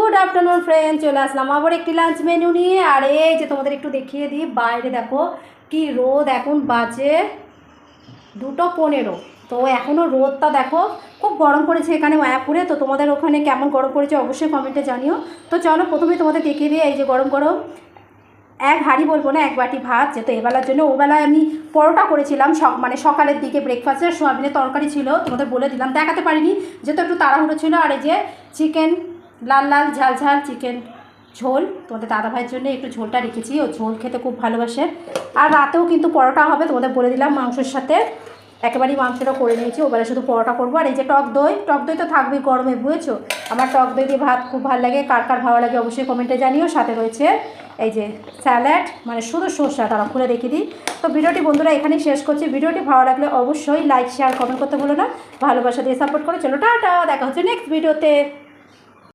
Good afternoon friend, চলে আসলাম আবার একটি লাঞ্চ মেনু নিয়ে। আর এই যে তোমাদের একটু দেখিয়ে দিই, বাইরে দেখো কি রোদ। এখন বাজে 2:15। তো এখনও রোদটা দেখো খুব গরম পড়েছে এখানে মায়াপুরে। তো তোমাদের ওখানে কেমন গরম পড়েছে অবশ্যই কমেন্টে জানিও। তো চলো প্রথমে তোমাদের দেখিয়ে দিই, এই যে গরম গরম এক হাঁড়ি বলবো না, এক বাটি ভাত। যেহেতু এবেলার জন্য, ওবেলায় আমি পরোটা করেছিলাম, মানে সকালের দিকে ব্রেকফাস্টে সোয়াবিনের তরকারি ছিল, তোমাদের বলে দিলাম, দেখাতে পারিনি যেহেতু একটু তাড়াহুড়ো ছিল। আর এই যে চিকেন, লাল লাল ঝাল ঝাল চিকেন ঝোল, তোমাদের দাদাভাইয়ের জন্য একটু ঝোলটা রেখেছি, ও ঝোল খেতে খুব ভালোবাসে। আর রাতেও কিন্তু পরোটা হবে, তোমাদের বলে দিলাম, মাংসের সাথে একেবারেই মাংসটা করে নিয়েছি, ওবেলা শুধু পরোটা করবো। আর এই যে টক দই, টক দই তো থাকবেই গরমে, বুঝেছো। আমার টক দই দিয়ে ভাত খুব ভালো লাগে, কার কার ভালো লাগে অবশ্যই কমেন্টে জানিও। সাথে রয়েছে এই যে স্যালাড, মানে শুধু সরষা, তারা খুলে রেখে দিই। তো ভিডিওটি বন্ধুরা এখানেই শেষ করছি। ভিডিওটি ভালো লাগলে অবশ্যই লাইক শেয়ার কমেন্ট করতে ভুলো না, ভালোবাসা দিয়ে সাপোর্ট করে। চলো টাটা, দেখা হচ্ছে নেক্সট ভিডিওতে।